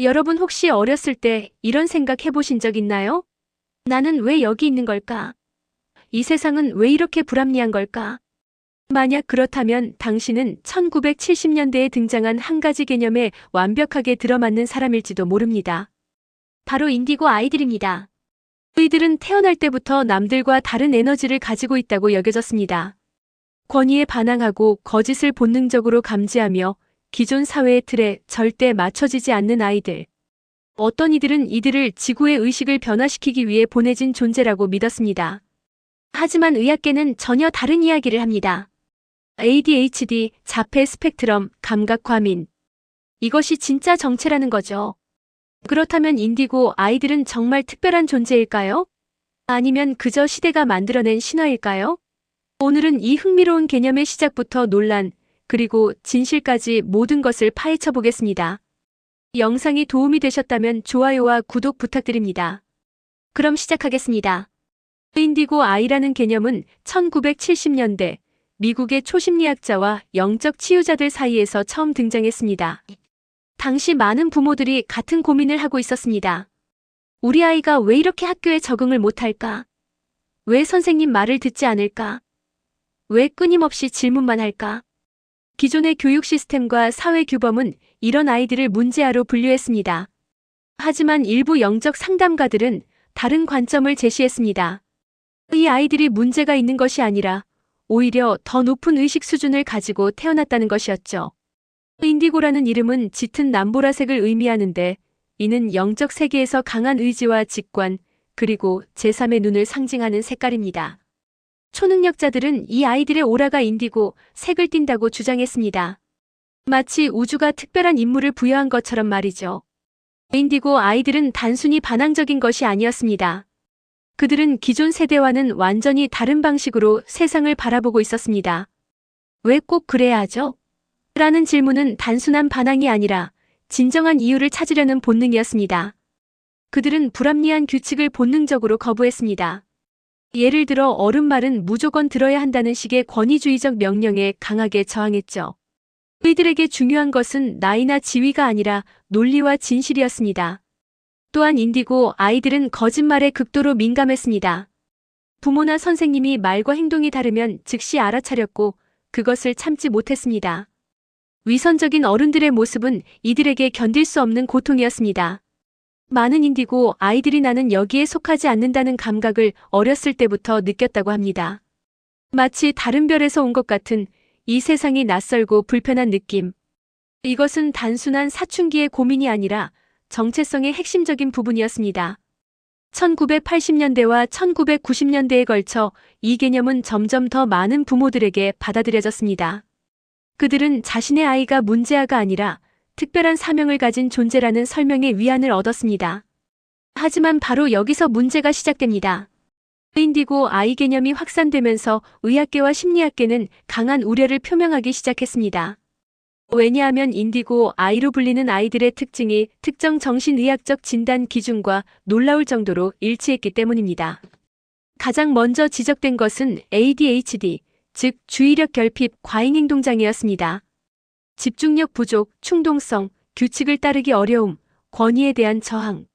여러분 혹시 어렸을 때 이런 생각 해보신 적 있나요? 나는 왜 여기 있는 걸까? 이 세상은 왜 이렇게 불합리한 걸까? 만약 그렇다면 당신은 1970년대에 등장한 한 가지 개념에 완벽하게 들어맞는 사람일지도 모릅니다. 바로 인디고 아이들입니다. 이들은 태어날 때부터 남들과 다른 에너지를 가지고 있다고 여겨졌습니다. 권위에 반항하고 거짓을 본능적으로 감지하며 기존 사회의 틀에 절대 맞춰지지 않는 아이들. 어떤 이들은 이들을 지구의 의식을 변화시키기 위해 보내진 존재라고 믿었습니다. 하지만 의학계는 전혀 다른 이야기를 합니다. ADHD, 자폐 스펙트럼, 감각과민. 이것이 진짜 정체라는 거죠. 그렇다면 인디고 아이들은 정말 특별한 존재일까요? 아니면 그저 시대가 만들어낸 신화일까요? 오늘은 이 흥미로운 개념의 시작부터 논란, 그리고 진실까지 모든 것을 파헤쳐 보겠습니다. 영상이 도움이 되셨다면 좋아요와 구독 부탁드립니다. 그럼 시작하겠습니다. 인디고 아이라는 개념은 1970년대 미국의 초심리학자와 영적 치유자들 사이에서 처음 등장했습니다. 당시 많은 부모들이 같은 고민을 하고 있었습니다. 우리 아이가 왜 이렇게 학교에 적응을 못할까? 왜 선생님 말을 듣지 않을까? 왜 끊임없이 질문만 할까? 기존의 교육 시스템과 사회 규범은 이런 아이들을 문제아로 분류했습니다. 하지만 일부 영적 상담가들은 다른 관점을 제시했습니다. 이 아이들이 문제가 있는 것이 아니라 오히려 더 높은 의식 수준을 가지고 태어났다는 것이었죠. 인디고라는 이름은 짙은 남보라색을 의미하는데 이는 영적 세계에서 강한 의지와 직관, 그리고 제3의 눈을 상징하는 색깔입니다. 초능력자들은 이 아이들의 오라가 인디고 색을 띈다고 주장했습니다. 마치 우주가 특별한 임무를 부여한 것처럼 말이죠. 인디고 아이들은 단순히 반항적인 것이 아니었습니다. 그들은 기존 세대와는 완전히 다른 방식으로 세상을 바라보고 있었습니다. 왜 꼭 그래야 하죠? 라는 질문은 단순한 반항이 아니라 진정한 이유를 찾으려는 본능이었습니다. 그들은 불합리한 규칙을 본능적으로 거부했습니다. 예를 들어 어른 말은 무조건 들어야 한다는 식의 권위주의적 명령에 강하게 저항했죠. 이들에게 중요한 것은 나이나 지위가 아니라 논리와 진실이었습니다. 또한 인디고 아이들은 거짓말에 극도로 민감했습니다. 부모나 선생님이 말과 행동이 다르면 즉시 알아차렸고 그것을 참지 못했습니다. 위선적인 어른들의 모습은 이들에게 견딜 수 없는 고통이었습니다. 많은 인디고 아이들이 나는 여기에 속하지 않는다는 감각을 어렸을 때부터 느꼈다고 합니다. 마치 다른 별에서 온 것 같은 이 세상이 낯설고 불편한 느낌. 이것은 단순한 사춘기의 고민이 아니라 정체성의 핵심적인 부분이었습니다. 1980년대와 1990년대에 걸쳐 이 개념은 점점 더 많은 부모들에게 받아들여졌습니다. 그들은 자신의 아이가 문제아가 아니라 특별한 사명을 가진 존재라는 설명의 위안을 얻었습니다. 하지만 바로 여기서 문제가 시작됩니다. 인디고 아이 개념이 확산되면서 의학계와 심리학계는 강한 우려를 표명하기 시작했습니다. 왜냐하면 인디고 아이로 불리는 아이들의 특징이 특정 정신의학적 진단 기준과 놀라울 정도로 일치했기 때문입니다. 가장 먼저 지적된 것은 ADHD, 즉 주의력 결핍 과잉행동장애였습니다. 집중력 부족, 충동성, 규칙을 따르기 어려움, 권위에 대한 저항.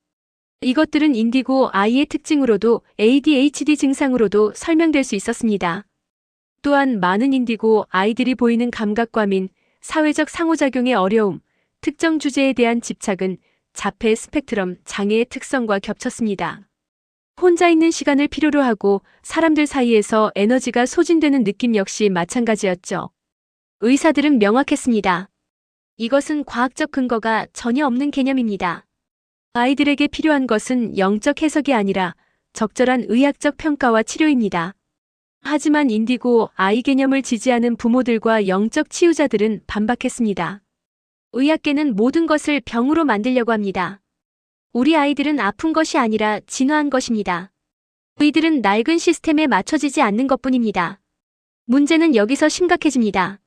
이것들은 인디고 아이의 특징으로도 ADHD 증상으로도 설명될 수 있었습니다. 또한 많은 인디고 아이들이 보이는 감각과민, 사회적 상호작용의 어려움, 특정 주제에 대한 집착은 자폐 스펙트럼 장애의 특성과 겹쳤습니다. 혼자 있는 시간을 필요로 하고 사람들 사이에서 에너지가 소진되는 느낌 역시 마찬가지였죠. 의사들은 명확했습니다. 이것은 과학적 근거가 전혀 없는 개념입니다. 아이들에게 필요한 것은 영적 해석이 아니라 적절한 의학적 평가와 치료입니다. 하지만 인디고 아이 개념을 지지하는 부모들과 영적 치유자들은 반박했습니다. 의학계는 모든 것을 병으로 만들려고 합니다. 우리 아이들은 아픈 것이 아니라 진화한 것입니다. 이들은 낡은 시스템에 맞춰지지 않는 것뿐입니다. 문제는 여기서 심각해집니다.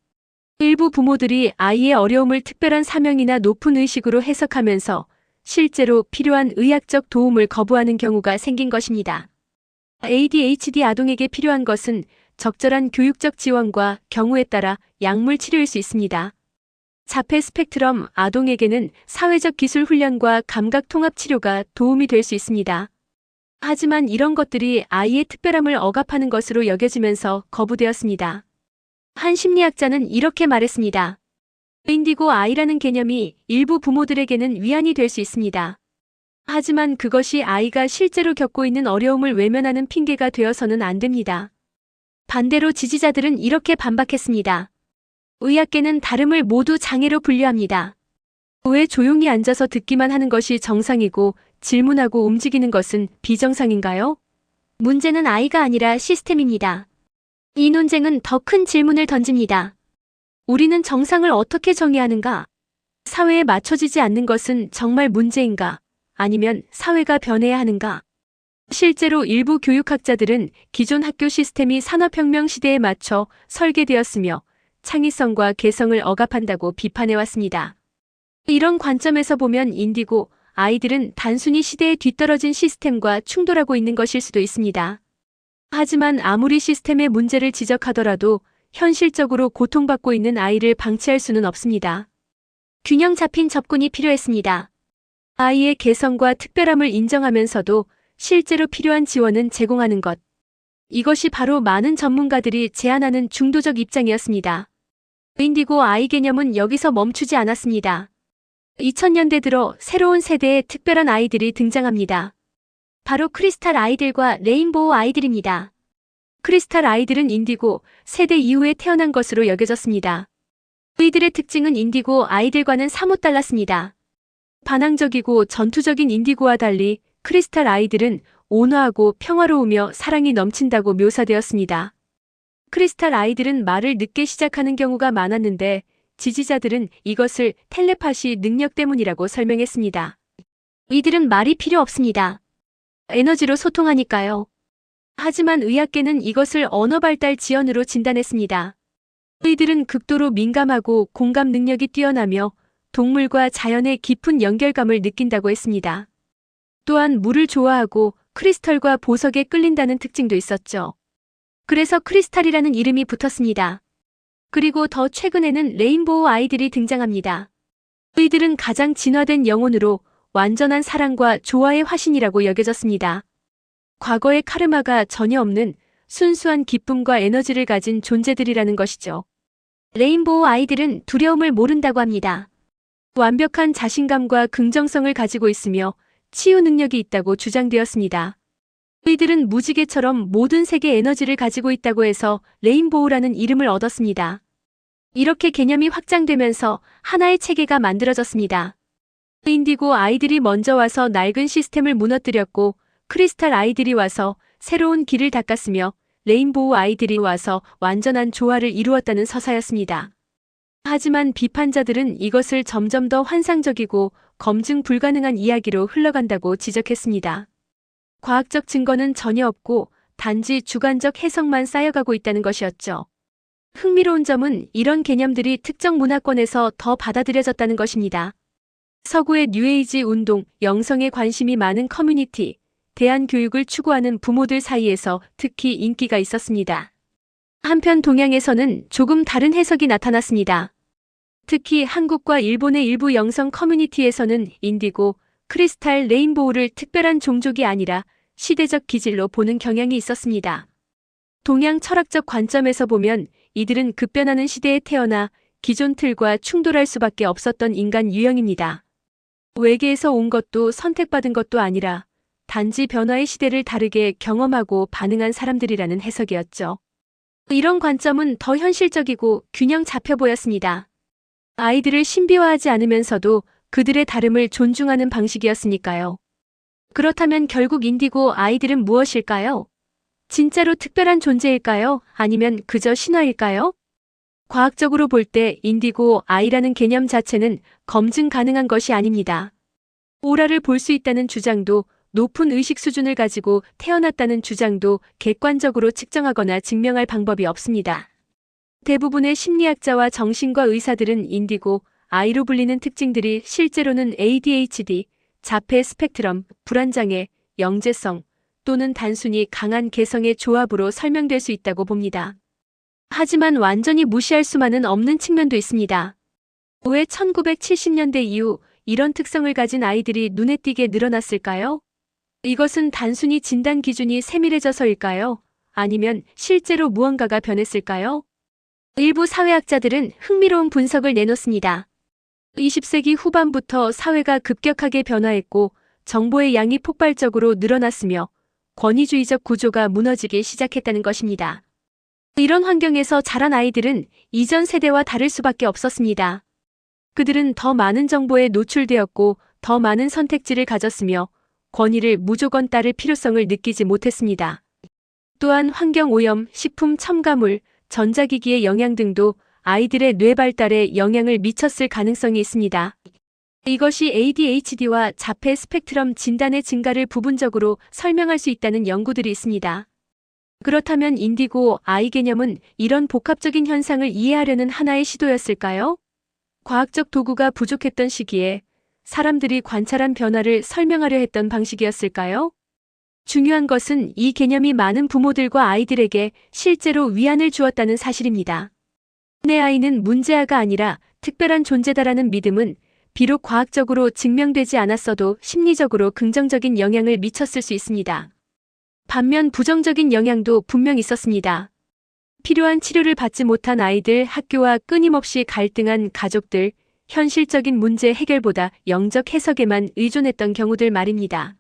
일부 부모들이 아이의 어려움을 특별한 사명이나 높은 의식으로 해석하면서 실제로 필요한 의학적 도움을 거부하는 경우가 생긴 것입니다. ADHD 아동에게 필요한 것은 적절한 교육적 지원과 경우에 따라 약물 치료일 수 있습니다. 자폐 스펙트럼 아동에게는 사회적 기술 훈련과 감각 통합 치료가 도움이 될 수 있습니다. 하지만 이런 것들이 아이의 특별함을 억압하는 것으로 여겨지면서 거부되었습니다. 한 심리학자는 이렇게 말했습니다. 인디고 아이라는 개념이 일부 부모들에게는 위안이 될 수 있습니다. 하지만 그것이 아이가 실제로 겪고 있는 어려움을 외면하는 핑계가 되어서는 안 됩니다. 반대로 지지자들은 이렇게 반박했습니다. 의학계는 다름을 모두 장애로 분류합니다. 왜 조용히 앉아서 듣기만 하는 것이 정상이고 질문하고 움직이는 것은 비정상인가요? 문제는 아이가 아니라 시스템입니다. 이 논쟁은 더 큰 질문을 던집니다. 우리는 정상을 어떻게 정의하는가? 사회에 맞춰지지 않는 것은 정말 문제인가? 아니면 사회가 변해야 하는가? 실제로 일부 교육학자들은 기존 학교 시스템이 산업혁명 시대에 맞춰 설계되었으며 창의성과 개성을 억압한다고 비판해왔습니다. 이런 관점에서 보면 인디고 아이들은 단순히 시대에 뒤떨어진 시스템과 충돌하고 있는 것일 수도 있습니다. 하지만 아무리 시스템의 문제를 지적하더라도 현실적으로 고통받고 있는 아이를 방치할 수는 없습니다. 균형 잡힌 접근이 필요했습니다. 아이의 개성과 특별함을 인정하면서도 실제로 필요한 지원은 제공하는 것. 이것이 바로 많은 전문가들이 제안하는 중도적 입장이었습니다. 인디고 아이 개념은 여기서 멈추지 않았습니다. 2000년대 들어 새로운 세대의 특별한 아이들이 등장합니다. 바로 크리스탈 아이들과 레인보우 아이들입니다. 크리스탈 아이들은 인디고 세대 이후에 태어난 것으로 여겨졌습니다. 이들의 특징은 인디고 아이들과는 사뭇 달랐습니다. 반항적이고 전투적인 인디고와 달리 크리스탈 아이들은 온화하고 평화로우며 사랑이 넘친다고 묘사되었습니다. 크리스탈 아이들은 말을 늦게 시작하는 경우가 많았는데 지지자들은 이것을 텔레파시 능력 때문이라고 설명했습니다. 이들은 말이 필요 없습니다. 에너지로 소통하니까요. 하지만 의학계는 이것을 언어 발달 지연으로 진단했습니다. 이들은 극도로 민감하고 공감 능력이 뛰어나며 동물과 자연의 깊은 연결감을 느낀다고 했습니다. 또한 물을 좋아하고 크리스털과 보석에 끌린다는 특징도 있었죠. 그래서 크리스탈이라는 이름이 붙었습니다. 그리고 더 최근에는 레인보우 아이들이 등장합니다. 이들은 가장 진화된 영혼으로 완전한 사랑과 조화의 화신이라고 여겨졌습니다. 과거의 카르마가 전혀 없는 순수한 기쁨과 에너지를 가진 존재들이라는 것이죠. 레인보우 아이들은 두려움을 모른다고 합니다. 완벽한 자신감과 긍정성을 가지고 있으며 치유 능력이 있다고 주장되었습니다. 이들은 무지개처럼 모든 색의 에너지를 가지고 있다고 해서 레인보우라는 이름을 얻었습니다. 이렇게 개념이 확장되면서 하나의 체계가 만들어졌습니다. 인디고 아이들이 먼저 와서 낡은 시스템을 무너뜨렸고 크리스탈 아이들이 와서 새로운 길을 닦았으며 레인보우 아이들이 와서 완전한 조화를 이루었다는 서사였습니다. 하지만 비판자들은 이것을 점점 더 환상적이고 검증 불가능한 이야기로 흘러간다고 지적했습니다. 과학적 증거는 전혀 없고 단지 주관적 해석만 쌓여가고 있다는 것이었죠. 흥미로운 점은 이런 개념들이 특정 문화권에서 더 받아들여졌다는 것입니다. 서구의 뉴에이지 운동, 영성에 관심이 많은 커뮤니티, 대안교육을 추구하는 부모들 사이에서 특히 인기가 있었습니다. 한편 동양에서는 조금 다른 해석이 나타났습니다. 특히 한국과 일본의 일부 영성 커뮤니티에서는 인디고, 크리스탈 레인보우를 특별한 종족이 아니라 시대적 기질로 보는 경향이 있었습니다. 동양 철학적 관점에서 보면 이들은 급변하는 시대에 태어나 기존 틀과 충돌할 수밖에 없었던 인간 유형입니다. 외계에서 온 것도 선택받은 것도 아니라 단지 변화의 시대를 다르게 경험하고 반응한 사람들이라는 해석이었죠. 이런 관점은 더 현실적이고 균형 잡혀 보였습니다. 아이들을 신비화하지 않으면서도 그들의 다름을 존중하는 방식이었으니까요. 그렇다면 결국 인디고 아이들은 무엇일까요? 진짜로 특별한 존재일까요? 아니면 그저 신화일까요? 과학적으로 볼 때 인디고 아이라는 개념 자체는 검증 가능한 것이 아닙니다. 오라를 볼 수 있다는 주장도 높은 의식 수준을 가지고 태어났다는 주장도 객관적으로 측정하거나 증명할 방법이 없습니다. 대부분의 심리학자와 정신과 의사들은 인디고 아이로 불리는 특징들이 실제로는 ADHD, 자폐 스펙트럼, 불안장애, 영재성 또는 단순히 강한 개성의 조합으로 설명될 수 있다고 봅니다. 하지만 완전히 무시할 수만은 없는 측면도 있습니다. 왜 1970년대 이후 이런 특성을 가진 아이들이 눈에 띄게 늘어났을까요? 이것은 단순히 진단 기준이 세밀해져서일까요? 아니면 실제로 무언가가 변했을까요? 일부 사회학자들은 흥미로운 분석을 내놓습니다. 20세기 후반부터 사회가 급격하게 변화했고 정보의 양이 폭발적으로 늘어났으며 권위주의적 구조가 무너지기 시작했다는 것입니다. 이런 환경에서 자란 아이들은 이전 세대와 다를 수밖에 없었습니다. 그들은 더 많은 정보에 노출되었고 더 많은 선택지를 가졌으며 권위를 무조건 따를 필요성을 느끼지 못했습니다. 또한 환경오염, 식품 첨가물, 전자기기의 영향 등도 아이들의 뇌 발달에 영향을 미쳤을 가능성이 있습니다. 이것이 ADHD와 자폐 스펙트럼 진단의 증가를 부분적으로 설명할 수 있다는 연구들이 있습니다. 그렇다면 인디고 아이 개념은 이런 복합적인 현상을 이해하려는 하나의 시도였을까요? 과학적 도구가 부족했던 시기에 사람들이 관찰한 변화를 설명하려 했던 방식이었을까요? 중요한 것은 이 개념이 많은 부모들과 아이들에게 실제로 위안을 주었다는 사실입니다. 내 아이는 문제아가 아니라 특별한 존재다라는 믿음은 비록 과학적으로 증명되지 않았어도 심리적으로 긍정적인 영향을 미쳤을 수 있습니다. 반면 부정적인 영향도 분명 있었습니다. 필요한 치료를 받지 못한 아이들, 학교와 끊임없이 갈등한 가족들, 현실적인 문제 해결보다 영적 해석에만 의존했던 경우들 말입니다.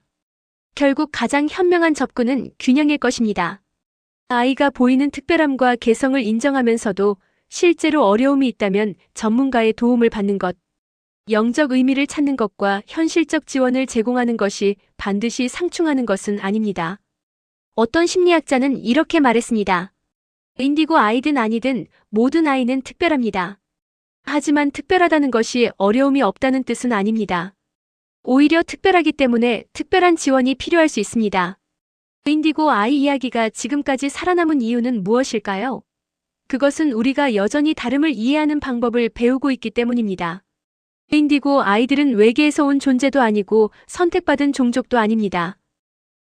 결국 가장 현명한 접근은 균형일 것입니다. 아이가 보이는 특별함과 개성을 인정하면서도 실제로 어려움이 있다면 전문가의 도움을 받는 것, 영적 의미를 찾는 것과 현실적 지원을 제공하는 것이 반드시 상충하는 것은 아닙니다. 어떤 심리학자는 이렇게 말했습니다. 인디고 아이든 아니든 모든 아이는 특별합니다. 하지만 특별하다는 것이 어려움이 없다는 뜻은 아닙니다. 오히려 특별하기 때문에 특별한 지원이 필요할 수 있습니다. 인디고 아이 이야기가 지금까지 살아남은 이유는 무엇일까요? 그것은 우리가 여전히 다름을 이해하는 방법을 배우고 있기 때문입니다. 인디고 아이들은 외계에서 온 존재도 아니고 선택받은 종족도 아닙니다.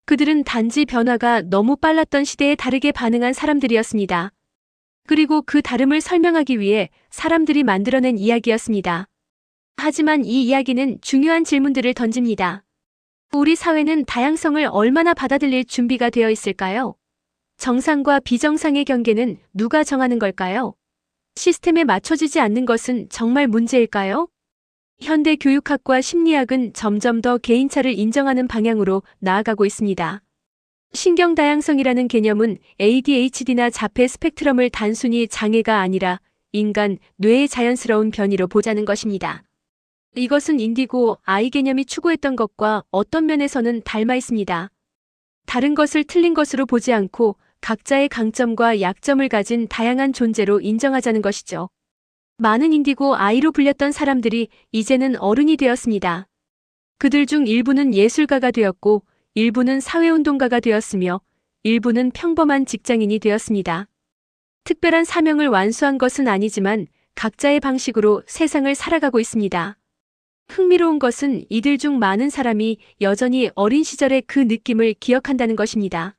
그들은 단지 변화가 너무 빨랐던 시대에 다르게 반응한 사람들이었습니다. 그리고 그 다름을 설명하기 위해 사람들이 만들어낸 이야기였습니다. 하지만 이 이야기는 중요한 질문들을 던집니다. 우리 사회는 다양성을 얼마나 받아들일 준비가 되어 있을까요? 정상과 비정상의 경계는 누가 정하는 걸까요? 시스템에 맞춰지지 않는 것은 정말 문제일까요? 현대 교육학과 심리학은 점점 더 개인차를 인정하는 방향으로 나아가고 있습니다. 신경 다양성이라는 개념은 ADHD나 자폐 스펙트럼을 단순히 장애가 아니라 인간 뇌의 자연스러운 변이로 보자는 것입니다. 이것은 인디고 아이 개념이 추구했던 것과 어떤 면에서는 닮아 있습니다. 다른 것을 틀린 것으로 보지 않고 각자의 강점과 약점을 가진 다양한 존재로 인정하자는 것이죠. 많은 인디고 아이로 불렸던 사람들이 이제는 어른이 되었습니다. 그들 중 일부는 예술가가 되었고 일부는 사회운동가가 되었으며 일부는 평범한 직장인이 되었습니다. 특별한 사명을 완수한 것은 아니지만 각자의 방식으로 세상을 살아가고 있습니다. 흥미로운 것은 이들 중 많은 사람이 여전히 어린 시절의 그 느낌을 기억한다는 것입니다.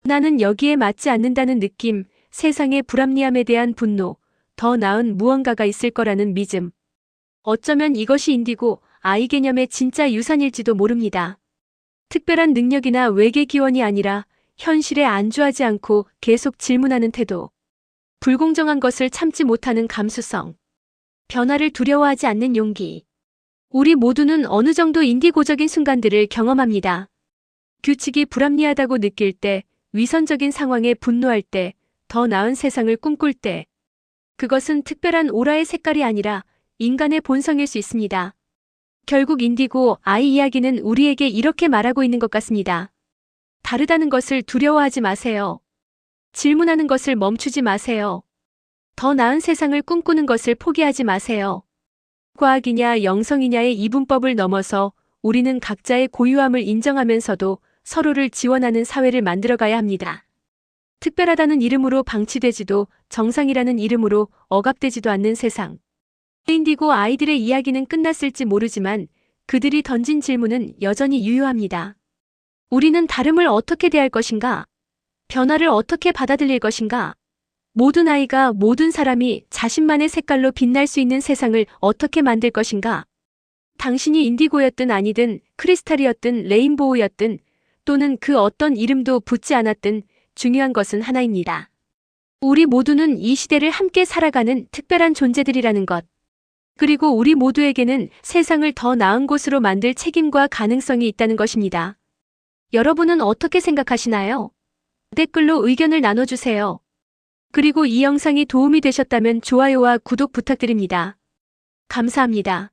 나는 여기에 맞지 않는다는 느낌, 세상의 불합리함에 대한 분노, 더 나은 무언가가 있을 거라는 믿음. 어쩌면 이것이 인디고 아이 개념의 진짜 유산일지도 모릅니다. 특별한 능력이나 외계 기원이 아니라 현실에 안주하지 않고 계속 질문하는 태도. 불공정한 것을 참지 못하는 감수성. 변화를 두려워하지 않는 용기. 우리 모두는 어느 정도 인디고적인 순간들을 경험합니다. 규칙이 불합리하다고 느낄 때, 위선적인 상황에 분노할 때, 더 나은 세상을 꿈꿀 때. 그것은 특별한 오라의 색깔이 아니라 인간의 본성일 수 있습니다. 결국 인디고 아이 이야기는 우리에게 이렇게 말하고 있는 것 같습니다. 다르다는 것을 두려워하지 마세요. 질문하는 것을 멈추지 마세요. 더 나은 세상을 꿈꾸는 것을 포기하지 마세요. 과학이냐 영성이냐의 이분법을 넘어서 우리는 각자의 고유함을 인정하면서도 서로를 지원하는 사회를 만들어가야 합니다. 특별하다는 이름으로 방치되지도 정상이라는 이름으로 억압되지도 않는 세상. 인디고 아이들의 이야기는 끝났을지 모르지만 그들이 던진 질문은 여전히 유효합니다. 우리는 다름을 어떻게 대할 것인가? 변화를 어떻게 받아들일 것인가? 모든 아이가, 모든 사람이 자신만의 색깔로 빛날 수 있는 세상을 어떻게 만들 것인가? 당신이 인디고였든 아니든 크리스탈이었든 레인보우였든 또는 그 어떤 이름도 붙지 않았든 중요한 것은 하나입니다. 우리 모두는 이 시대를 함께 살아가는 특별한 존재들이라는 것. 그리고 우리 모두에게는 세상을 더 나은 곳으로 만들 책임과 가능성이 있다는 것입니다. 여러분은 어떻게 생각하시나요? 댓글로 의견을 나눠주세요. 그리고 이 영상이 도움이 되셨다면 좋아요와 구독 부탁드립니다. 감사합니다.